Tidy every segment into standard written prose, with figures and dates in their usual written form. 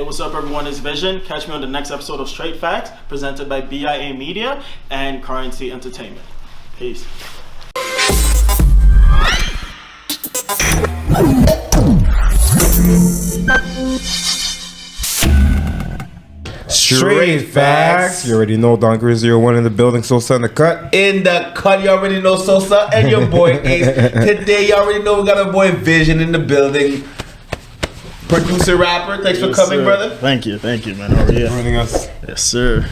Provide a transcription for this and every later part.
what's up, everyone? It's Vision. Catch me on the next episode of Straight Facts, presented by BIA Media and Currency Entertainment. Peace. Straight facts. You already know Don Grizzy 01 in the building. Sosa in the cut. In the cut, you already know Sosa and your boy Ace. Today, you already know we got our boy Vision in the building. Producer, rapper. Thanks for coming, brother. Thank you, man. How are you? Joining us. Yes, sir.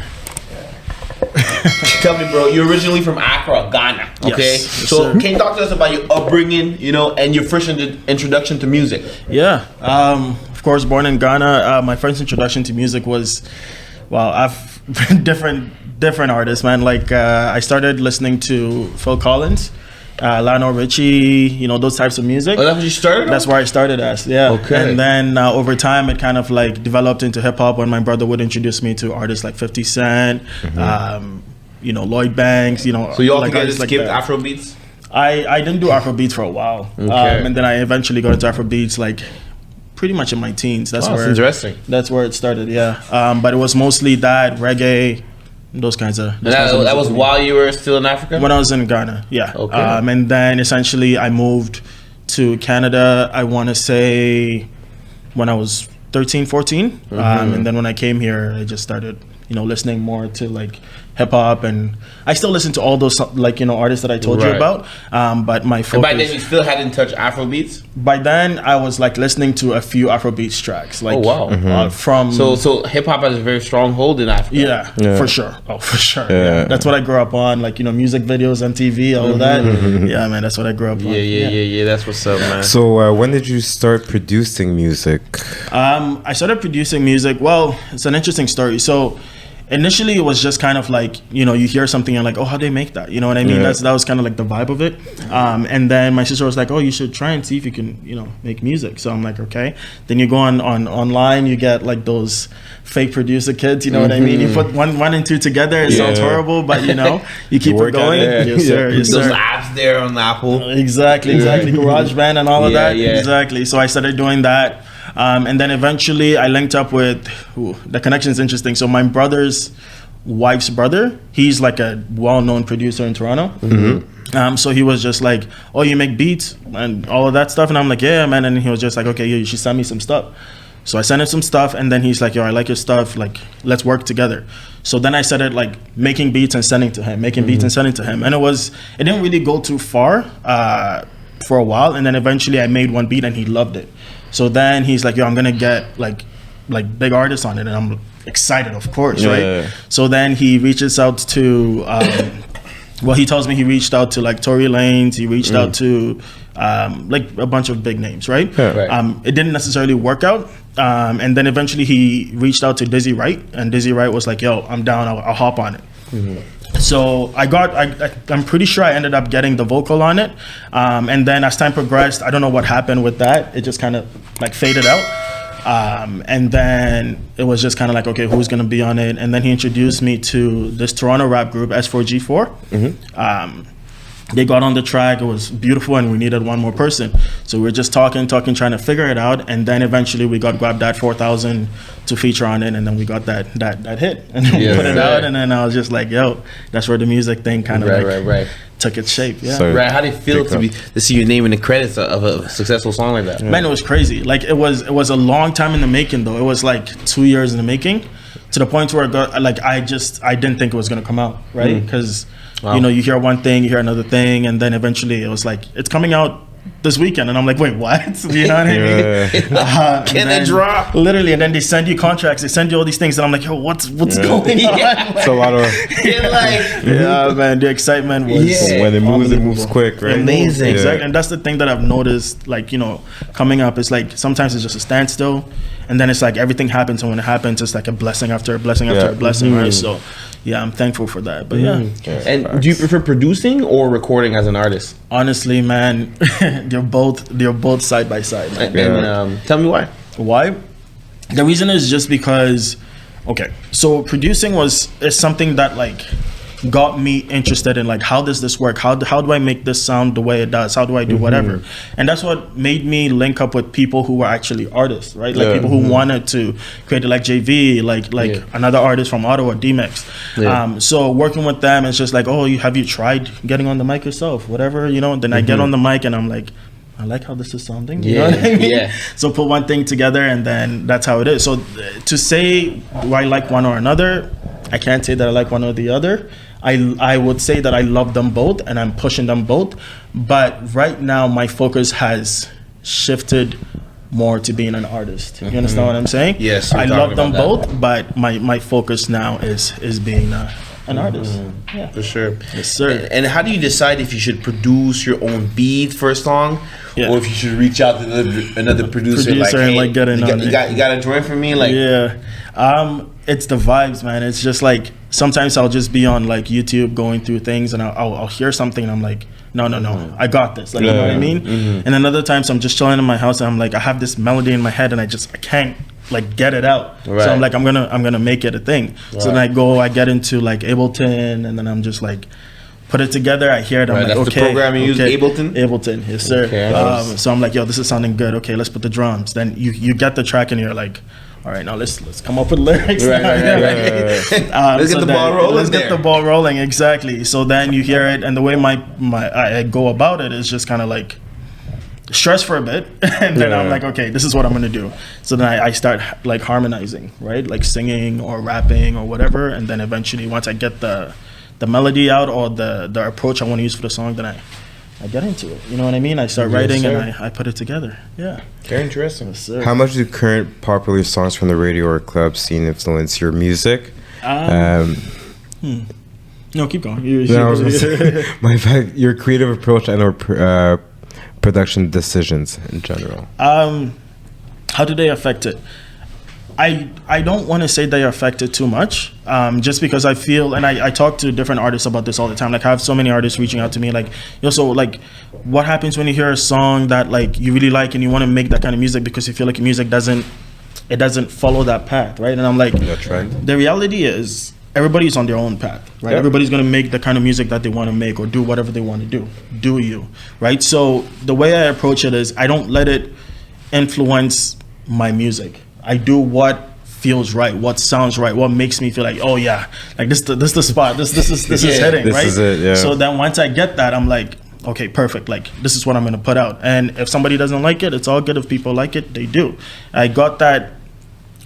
Tell me, bro, you're originally from Accra, Ghana. Okay, Yes, so sir. can you talk to us about your upbringing, and your first introduction to music? Yeah. Of course, born in Ghana. My first introduction to music was, I've different artists, man. Like I started listening to Phil Collins, Lionel Richie, those types of music. Oh, that's what you started? That's where I started as, yeah. Okay. And then over time, it kind of like developed into hip hop when my brother would introduce me to artists like 50 Cent, Lloyd Banks, So you all like together artists like skipped that. Afrobeats? I didn't do Afrobeats for a while. Okay. And then I eventually got into Afrobeats like pretty much in my teens. That's interesting. That's where it started, yeah. But it was mostly that, reggae, those kinds of That was while you were still in Africa? when I was in Ghana, yeah. Okay. And then essentially I moved to Canada, I want to say when I was 13, 14. And then when I came here, I just started, listening more to like hip hop, and I still listen to all those artists that I told you Right. about. But my focus. And by then you still hadn't touched Afrobeats? By then I was like listening to a few Afrobeats tracks. Like, Oh, wow. From So hip hop has a very strong hold in Africa. yeah, for sure. Oh, for sure. Yeah. That's what I grew up on. Like, music videos, MTV, all of that. Yeah, man, that's what I grew up on. Yeah. That's what's up, man. So when did you start producing music? I started producing music. Well, it's an interesting story. So initially it was just kind of like, you hear something and like, oh, how they make that? You know what I mean? Yeah. That was kind of like the vibe of it. And then my sister was like, oh, you should try and see if you can, make music. So I'm like, okay. Then you go on online, you get like those fake producer kids, you know what I mean? You put one and two together, it sounds horrible, but you keep it going. Yes, sir. Yes, Those sir. apps there on Apple. Exactly. GarageBand and all of that. Yeah. Exactly. So I started doing that. And then eventually I linked up with, the connection is interesting. So my brother's wife's brother, he's like a well-known producer in Toronto. So he was just like, oh, you make beats and all of that stuff? And I'm like, yeah, man. And he was just like, okay, you should send me some stuff. So I sent him some stuff, and then he's like, yo, I like your stuff. Like, let's work together. So then I started like making beats and sending to him, And it didn't really go too far for a while. And then eventually I made one beat and he loved it. So then he's like, yo, I'm gonna get like big artists on it, and I'm excited, of course, right? So then he reaches out to, he tells me he reached out to like Tory Lanez, he reached out to like a bunch of big names, right? It didn't necessarily work out, and then eventually he reached out to Dizzy Wright, and Dizzy Wright was like, yo, I'm down, I'll hop on it. So I'm pretty sure I ended up getting the vocal on it. And then as time progressed, I don't know what happened with that. It just kind of like faded out. And then it was just kind of like, okay, who's going to be on it? And then he introduced me to this Toronto rap group, S4G4. They got on the track. It was beautiful, and we needed one more person. So we were just talking, trying to figure it out. And then eventually we got Grab That 4000 to feature on it, and then we got that hit. And then we put it out, and then I was just like, yo, that's where the music thing kind of took its shape. Yeah. So, How do you feel to see your name in the credits of a successful song like that? Man, it was crazy. Like it was a long time in the making, though. It was like 2 years in the making, to the point where it got like I didn't think it was gonna come out, right? Because you hear one thing, you hear another thing, and then eventually it was like, it's coming out this weekend, and I'm like, wait, what? You know what I mean? Can it drop? Literally, and then they send you contracts, they send you all these things, and I'm like, yo, what's going on? It's a lot of Yeah, man, the excitement was when it moves quick, right? Amazing. Exactly. And that's the thing that I've noticed, like, coming up, it's like sometimes it's just a standstill, and then it's like everything happens, and when it happens, it's like a blessing after a blessing after a blessing, right? So yeah, I'm thankful for that. But And do you prefer producing or recording as an artist? Honestly, man, they're both side by side, man. And tell me why. Why? The reason is just because, okay, so producing is something that, like, got me interested in like, how does this work? How do I make this sound the way it does? How do I do whatever? And that's what made me link up with people who were actually artists, right? Like people who wanted to create it, like JV, like another artist from Ottawa, D-Mix. So working with them, it's just like, oh, have you tried getting on the mic yourself? Whatever, you know. Then I get on the mic and I'm like, I like how this is sounding. You know what I mean? So put one thing together and then that's how it is. So to say, do I like one or another? I can't say that I like one or the other. I would say that I love them both and I'm pushing them both. But right now my focus has shifted more to being an artist. You understand what I'm saying? Yes. I love them both, but my focus now is being an artist. Yeah. For sure. Yes, sir. And how do you decide if you should produce your own beat for a song, or if you should reach out to another producer like, hey, and like get in on it? You got a joint for me? Like, it's the vibes, man. It's just like sometimes I'll just be on like YouTube going through things and I'll hear something and I'm like, no, I got this. Like, you know what I mean? And then other times I'm just chilling in my house and I'm like, I have this melody in my head and I can't like get it out. So I'm like, I'm gonna make it a thing. So then I get into like Ableton and then I'm just like put it together. I hear it. I'm like, that's okay. the program you use, Ableton? Ableton, yes sir. Okay. So I'm like, yo, this is sounding good. Okay, let's put the drums. Then you get the track and you're like, all right, now let's come up with lyrics. Let's get the ball rolling. Let's get the ball rolling, exactly. So then you hear it, and the way I go about it is just kind of like stress for a bit, and then I'm like, okay, this is what I'm gonna do. So then I start like harmonizing, right, like singing or rapping or whatever, and then eventually once I get the melody out or the approach I want to use for the song, then I get into it. You know what I mean? I start writing and I put it together. Yeah. Very interesting. Yes, sir. How much do current popular songs from the radio or club scene influence your music? No, keep going. Your creative approach and or production decisions in general. How do they affect it? I don't want to say they affect it too much, just because I feel, and I talk to different artists about this all the time. Like I have so many artists reaching out to me, like, yo, so like, what happens when you hear a song that like you really like and you want to make that kind of music because you feel like your music doesn't follow that path, right? And I'm like, the reality is everybody's on their own path, right? Yep. Everybody's gonna make the kind of music that they want to make or do whatever they want to do. Do you, right? So the way I approach it is I don't let it influence my music. I do what feels right, what sounds right, what makes me feel like, oh yeah, like this the spot, this is hitting, this right? Is it, yeah. So then once I get that, I'm like, okay, perfect. Like this is what I'm gonna put out. And if somebody doesn't like it, it's all good. If people like it, they do. I got that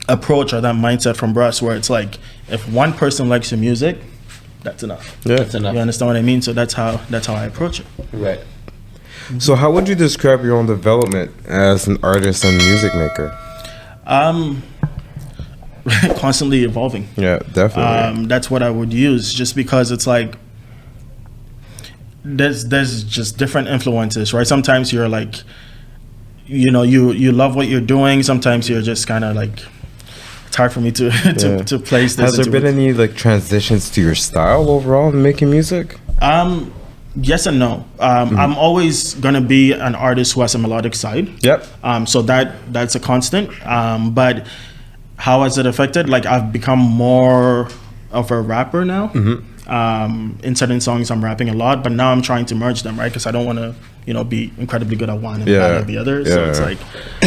approach or that mindset from Bruss where it's like, if one person likes your music, that's enough. Yeah, that's enough. You understand what I mean? So that's how I approach it. Right. So how would you describe your own development as an artist and music maker? Constantly evolving. Yeah, definitely. That's what I would use, just because it's like there's just different influences, right? Sometimes you're like, you know, you love what you're doing. Sometimes you're just kind of like, it's hard for me to place this. Has there been any like transitions to your style overall in making music? Yes and no. I'm always gonna be an artist who has a melodic side. Yep. So that's a constant. But how has it affected? Like I've become more of a rapper now. In certain songs, I'm rapping a lot, but now I'm trying to merge them, right? Because I don't want to, be incredibly good at one and bad at the other. So it's like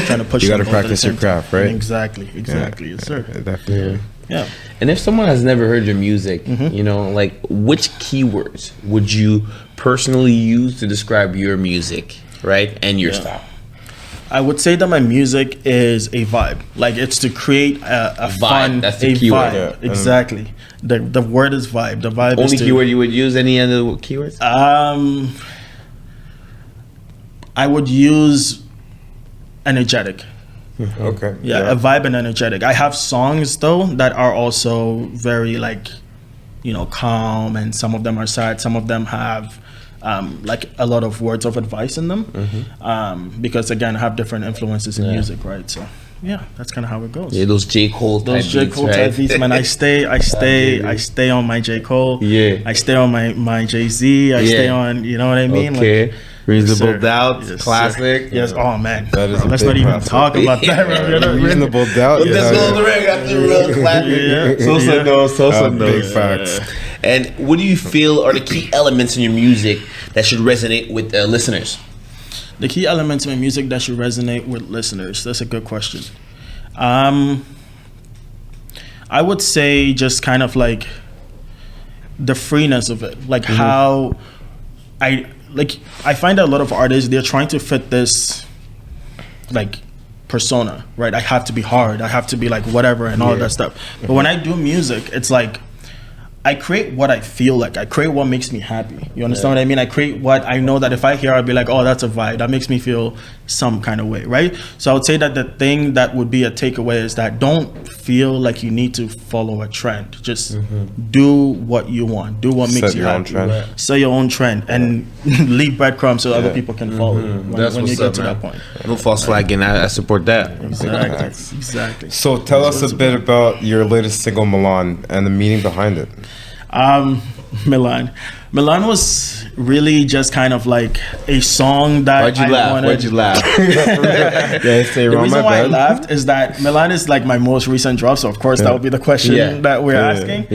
trying to push. You got to practice your craft, right? Exactly. Yes, sir. Definitely. Yeah. And if someone has never heard your music, like which keywords would you personally use to describe your music, right? And your style? I would say that my music is a vibe. Like it's to create a vibe. Fun, That's the keyword. Vibe. Yeah. Exactly. The word is vibe. The vibe only is keyword you would use. Any other keywords? I would use energetic. Okay. Yeah, a vibe and energetic. I have songs though that are also very like, calm, and some of them are sad. Some of them have like a lot of words of advice in them, because again, I have different influences in music, right? So yeah, that's kind of how it goes. Yeah, those J. Cole type beats, man. I stay on my J. Cole. Yeah, I stay on my Jay-Z. I stay on, you know what I mean? Okay. Like, Reasonable Doubt, classic. Yes. Oh man, that is let's not even talk about that. Reasonable Doubt. Let's go on the ring. Got the real classic. Sosa knows. Big facts. And what do you feel are the key elements in your music that should resonate with listeners? The key elements in my music that should resonate with listeners. That's a good question. I would say just kind of like the freeness of it, like how I find that a lot of artists, they're trying to fit this like persona, right? I have to be hard, I have to be like whatever and all of that stuff. But when I do music, it's like I create what I feel like. I create what makes me happy. You understand what I mean? I create what I know that if I hear, I'll be like, oh, that's a vibe. That makes me feel some kind of way, right? So I would say that the thing that would be a takeaway is that don't feel like you need to follow a trend. Just do what you want. Do what makes you happy. Set your own trend and leave breadcrumbs so other people can follow when you get to that point. No false flagging. I support that. Exactly. So tell us a bit about your latest single, Milan, and the meaning behind it. Milan was really just kind of like a song that Why'd you laugh? The reason why I laughed is that Milan is like my most recent drop, so of course that would be the question that we're asking.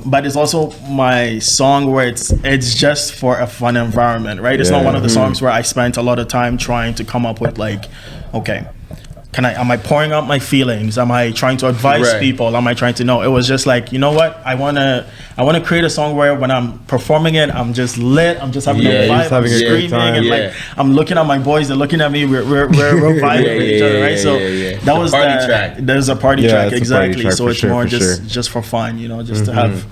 But it's also my song where it's just for a fun environment, right? It's not one of the songs where I spent a lot of time trying to come up with like, okay, am I pouring out my feelings? Am I trying to advise people? Am I trying to know? It was just like, you know what? I wanna create a song where when I'm performing it, I'm just lit. I'm just having a vibe. I'm screaming and like I'm looking at my boys. They're looking at me. We're vibing with each other, right? So that was the track. There's a party track, exactly. Party track, so it's more just for fun, you know, just to have.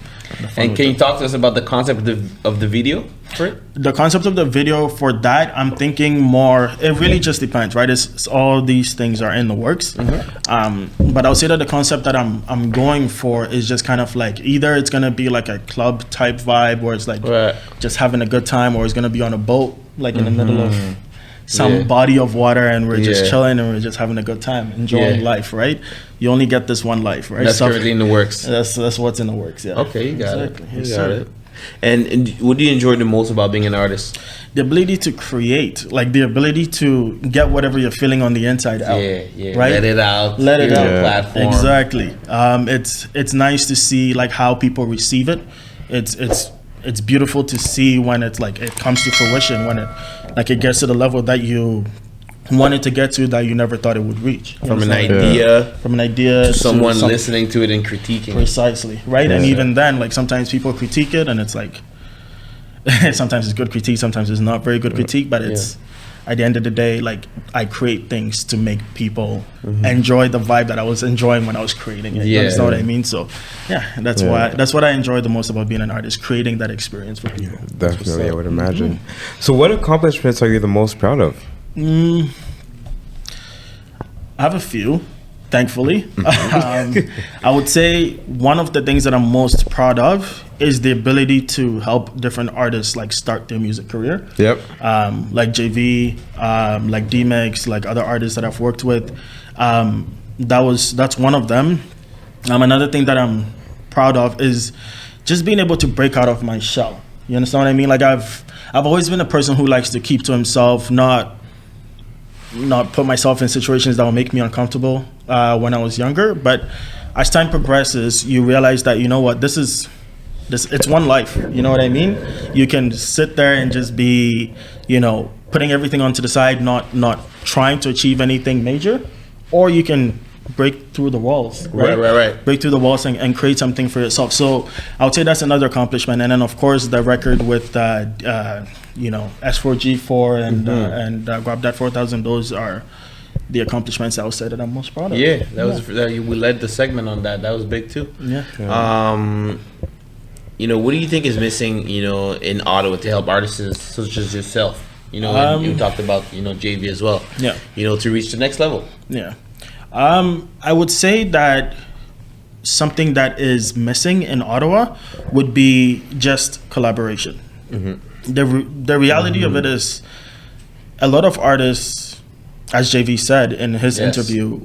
And can you talk to us about the concept of the video for it? The concept of the video for that, I'm thinking more, it really just depends, right? It's all these things are in the works. But I would say that the concept that I'm going for is just kind of like, either it's going to be like a club type vibe where it's like just having a good time, or it's going to be on a boat, like in the middle of some body of water, and we're just chilling and we're just having a good time, enjoying life, right? You only get this one life, right? That's currently in the works. That's what's in the works, Okay, you got it. You got it. And what do you enjoy the most about being an artist? The ability to create, like the ability to get whatever you're feeling on the inside out. Right? Let it out. Let it out. Platform. Exactly. It's nice to see like how people receive it. It's beautiful to see when it's like it comes to fruition, when it gets to the level that you wanted to get to that you never thought it would reach. From an idea to someone listening to it and critiquing. Precisely, right? And even then, like sometimes people critique it and it's like, sometimes it's good critique, sometimes it's not very good critique, but it's, at the end of the day, like I create things to make people enjoy the vibe that I was enjoying when I was creating it. You understand what I mean? So that's what I enjoy the most about being an artist, creating that experience for people. Definitely, I would imagine. So what accomplishments are you the most proud of? I have a few, thankfully. I would say one of the things that I'm most proud of is the ability to help different artists like start their music career. Like JV, like D-Mix, like other artists that I've worked with. That's one of them. Another thing that I'm proud of is just being able to break out of my shell. You understand what I mean? Like I've always been a person who likes to keep to himself, not put myself in situations that will make me uncomfortable when I was younger. But as time progresses, you realize that, you know what, it's one life. You know what I mean? You can sit there and just be, you know, putting everything onto the side, not trying to achieve anything major, or you can break through the walls, right? Break through the walls and create something for yourself. So I would say that's another accomplishment. And then of course the record with S4G4 and Grab That 4000, those are the accomplishments I would say that I'm most proud of. We led the segment on that. That was big too. You know, what do you think is missing, you know, in Ottawa to help artists such as yourself? You know, and you talked about, you know, JV as well. You know, to reach the next level. I would say that something that is missing in Ottawa would be just collaboration. The reality of it is a lot of artists, as JV said in his interview,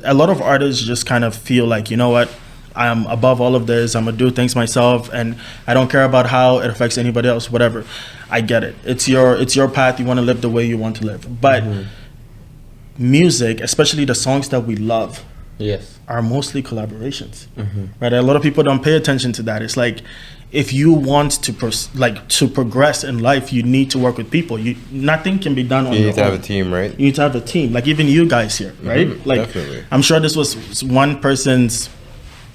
a lot of artists just kind of feel like, you know what, I'm above all of this, I'm gonna do things myself and I don't care about how it affects anybody else, whatever. I get it. It's your path, you want to live the way you want to live. But music, especially the songs that we love, Yes. are mostly collaborations, right? A lot of people don't pay attention to that. It's like, if you want to to progress in life, you need to work with people. Nothing can be done on your own. You need to have a team, right? You need to have a team. Like even you guys here, right? Like definitely. I'm sure this was one person's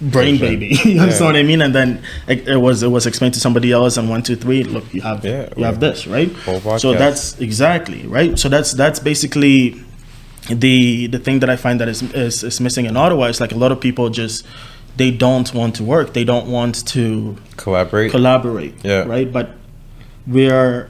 brain baby. You understand what I mean? And then it was explained to somebody else, and 1, 2, 3. Look, you have this, right? Whole podcast. So that's exactly right. So that's basically the thing that I find that is missing in Ottawa. Is like a lot of people just, they don't want to work. They don't want to collaborate. Yeah. Right. But we are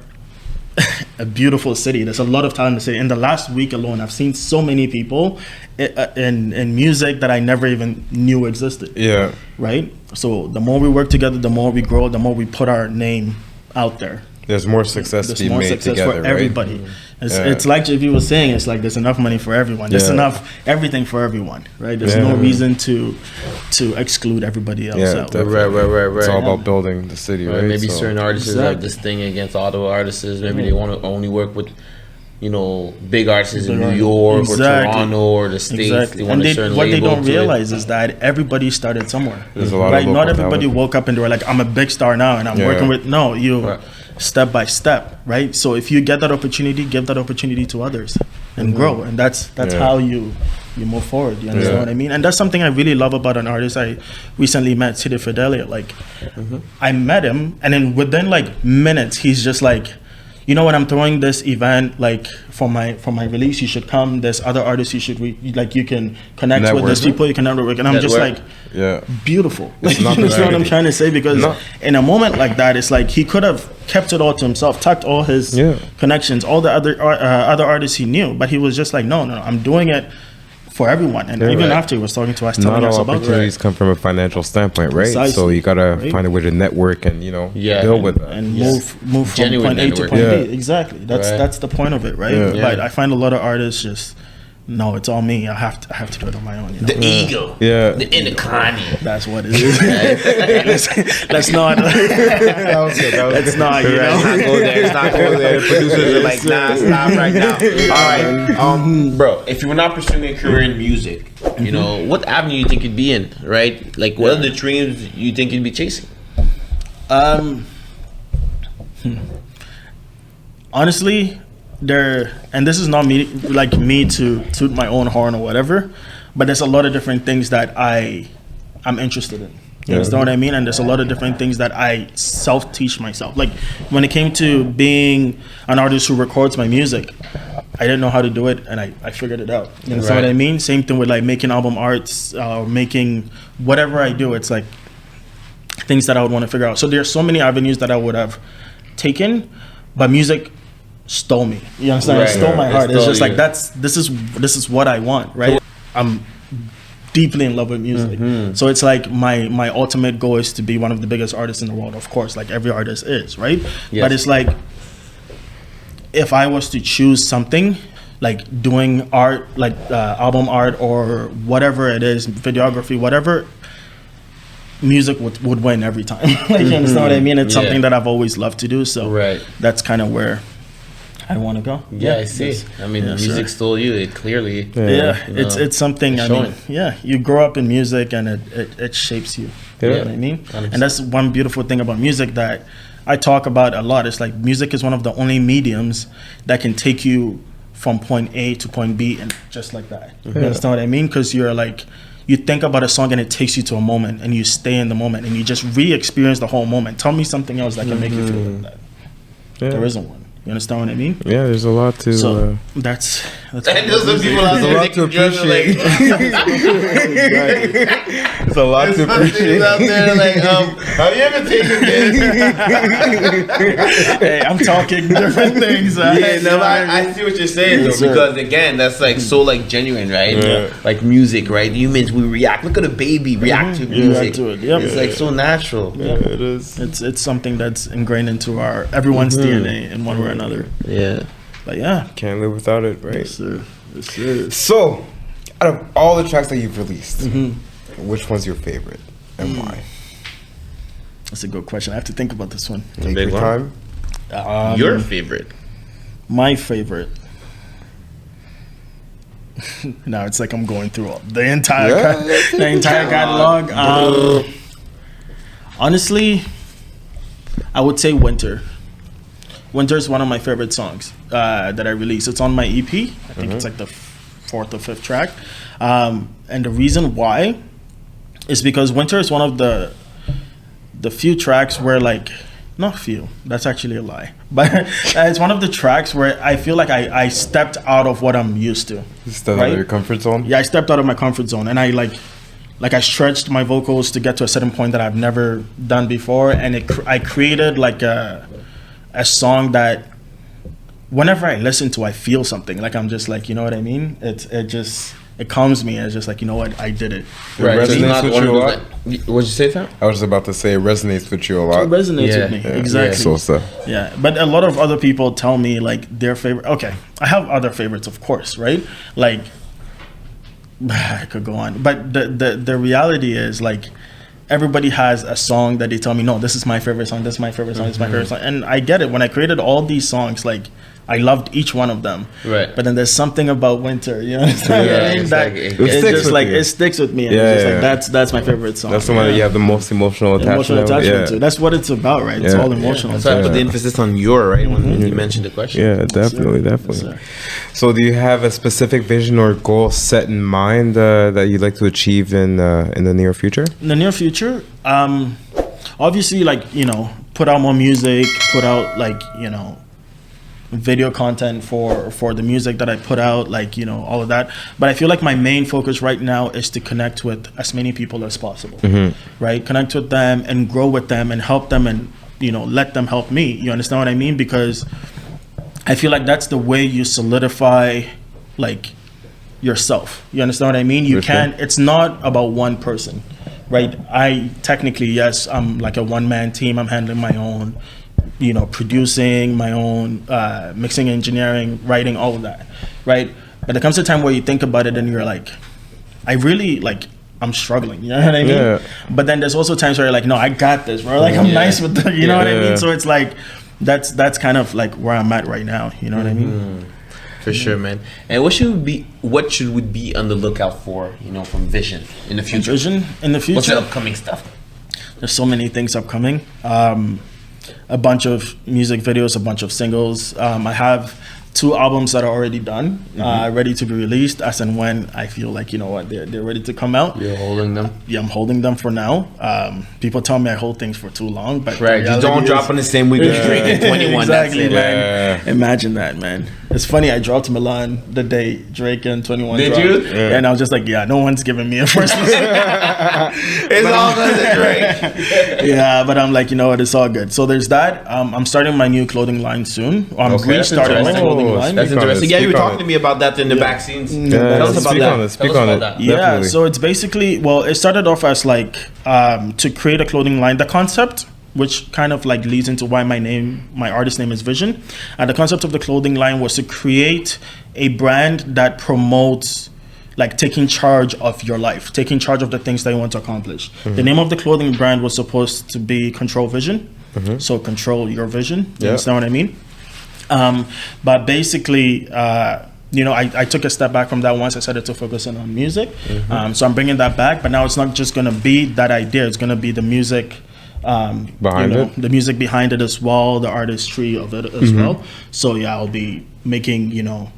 a beautiful city. There's a lot of talent in the city. In the last week alone, I've seen so many people in music that I never even knew existed. Yeah. Right. So the more we work together, the more we grow, the more we put our name out there. There's more success to be made together, for everybody. Right? It's like JV was saying, it's like there's enough money for everyone. There's enough everything for everyone, right? There's no reason to exclude everybody else out. Right. It's all about building the city, right? Maybe certain artists have this thing against Ottawa artists. Maybe they want to only work with, big artists in New York or Toronto or the States. They want a certain what they label don't realize is that everybody started somewhere. There's a lot of not everybody woke up and they were like, I'm a big star now and I'm working with, step by step, right? So if you get that opportunity, give that opportunity to others and grow. And that's how you move forward. You understand what I mean? And that's something I really love about an artist I recently met, City Fidelia. Like, I met him, and then within like minutes, he's just like, you know what, I'm throwing this event like for my release, you should come. There's other artists you should you can connect with. There's people you can network. And I'm just like, beautiful. Like, you understand what I'm trying to say? Because in a moment like that, it's like he could have kept it all to himself, tucked all his connections, all the other artists he knew, but he was just like, no, I'm doing it for everyone. And even after he was talking to us, telling us about opportunities come from a financial standpoint, right? Precisely. So you gotta find a way to network and build with that and move from point A to point B. Exactly. That's the point of it, right? But I find a lot of artists just, no, it's all me. I have to do it on my own. The ego, the inner Kanye. That's what it is. Let's not. Let's not. Let's not go there. Producers are like, nah, stop right now. All right, bro. If you were not pursuing a career in music, what avenue you think you'd be in, right? Like, what are the dreams you think you'd be chasing? Honestly, and this is not me to toot my own horn or whatever, but there's a lot of different things that I'm interested in. You understand what I mean? And there's a lot of different things that I self-teach myself. Like when it came to being an artist who records my music, I didn't know how to do it, and I figured it out. You understand what I mean? Same thing with like making album arts, making whatever I do. It's like things that I would want to figure out. So there's so many avenues that I would have taken, but music stole me. You understand? It stole my heart. It's just like this is what I want, right? I'm deeply in love with music. So it's like my ultimate goal is to be one of the biggest artists in the world, of course, like every artist is, right? But it's like, if I was to choose something, like doing art, like album art or whatever it is, videography, whatever, music would win every time. Like, you understand what I mean? It's something that I've always loved to do. So that's kind of where I want to go. Yeah, I see. I mean, music stole you. It clearly. It's something. I mean, you grow up in music and it shapes you. You know what I mean? 100%. And that's one beautiful thing about music that I talk about a lot. It's like music is one of the only mediums that can take you from point A to point B and just like that. You understand what I mean? Because you're like, you think about a song and it takes you to a moment and you stay in the moment and you just re-experience the whole moment. Tell me something else that can make you feel like that. There isn't one. You understand what I mean? Yeah, there's a lot to. So that's and there's some people out there to appreciate. There's a lot to appreciate. Out there like, have you ever taken this? Hey, I'm talking different things. I see what you're saying though, because again, that's like so like genuine, right? Like music, right? Humans, we react. Look at a baby react to music. React to it. Yep. It's like so natural. Yeah, it is. It's something that's ingrained into everyone's DNA in one way or another. But can't live without it, right? Yes, sir. Yes, sir. So, out of all the tracks that you've released, which one's your favorite and why? That's a good question. I have to think about this one. Take your time. Your favorite? My favorite. Now it's like I'm going through the entire catalog. Honestly, I would say Winter. Winter is one of my favorite songs that I released. It's on my EP. I think it's like the 4th or 5th track. And the reason why is because Winter is one of the few tracks where like, not few, that's actually a lie. But it's one of the tracks where I feel like I stepped out of what I'm used to. You stepped out of your comfort zone? Yeah, I stepped out of my comfort zone. And I I stretched my vocals to get to a certain point that I've never done before. And I created like a song that whenever I listen to, I feel something. Like I'm just like, you know what I mean? It calms me. It's just like, you know what, I did it. Right. It resonates with you a lot. What'd you say, Tom? I was about to say it resonates with you a lot. It resonates with me. Yeah. Exactly. Sosa. Yeah. But a lot of other people tell me like their favorite. Okay, I have other favorites, of course, right? Like I could go on, but the reality is like everybody has a song that they tell me, no, this is my favorite song. This is my favorite song. This is my favorite song. And I get it. When I created all these songs, like I loved each one of them. Right. But then there's something about Winter, you understand what I mean? It sticks with me. And it's just like that's my favorite song. That's the one that you have the most emotional attachment to. That's what it's about, right? It's all emotional. That's why I put the emphasis on your, right? When you mentioned the question. Yeah, definitely. Yes, so do you have a specific vision or goal set in mind that you'd like to achieve in the near future? In the near future, obviously, like, you know, put out more music, put out like, you know, video content for the music that I put out, like, you know, all of that. But I feel like my main focus right now is to connect with as many people as possible, right? Connect with them and grow with them and help them and, you know, let them help me. You understand what I mean? Because I feel like that's the way you solidify like yourself. You understand what I mean? You can't, it's not about one person, right? I technically, yes, I'm like a one-man team. I'm handling my own, you know, producing, my own mixing, engineering, writing, all of that, right? But there comes a time where you think about it and you're like, I really, like, I'm struggling, you know what I mean? Yeah. But then there's also times where you're like, no, I got this, bro. Like, I'm nice with the, you know what I mean? So it's like, that's kind of like where I'm at right now, you know what I mean? For sure, man. And what should we be on the lookout for, you know, from Vision in the future? Vision in the future? What's the upcoming stuff? There's so many things upcoming. A bunch of music videos, a bunch of singles. I have 2 albums that are already done, ready to be released as and when I feel like, you know what, they're ready to come out. You're holding them? Yeah, I'm holding them for now. People tell me I hold things for too long, but right, just don't drop on the same week as Drake in 21. Exactly, man. Imagine that, man. It's funny, I dropped Milan the day Drake and 21 Did dropped. you? Yeah. And I was just like, yeah, no one's giving me a first listen. It's all because of Drake. Yeah, but I'm like, you know what, it's all good. So there's that. I'm starting my new clothing line soon. I'm restarting my clothing line. That's interesting. Yeah, you were talking to me about that in the back scenes. Tell us about that. Speak on it. Yeah, so it's basically, well, it started off as like to create a clothing line. The concept, which kind of like leads into why my artist name is Vision. And the concept of the clothing line was to create a brand that promotes like taking charge of your life, taking charge of the things that you want to accomplish. The name of the clothing brand was supposed to be Control Vision. So control your vision. You understand what I mean? But basically, you know, I took a step back from that once I started to focus in on music. So I'm bringing that back, but now it's not just going to be that idea. It's going to be the music behind it, the music behind it as well, the artistry of it as well. So yeah, I'll be making, you know,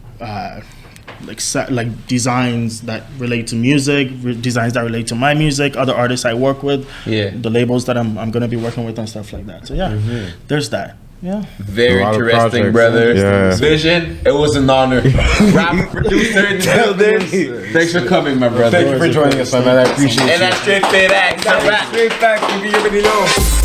like designs that relate to music, designs that relate to my music, other artists I work with, the labels that I'm going to be working with and stuff like that. So yeah, there's that. Yeah. Very interesting, brother. Yeah. Vision, it was an honor. Rap producer until this. Thanks for coming, my brother. Thank you for joining us, my man. I appreciate it. And that straight fit act. Straight facts, you already know.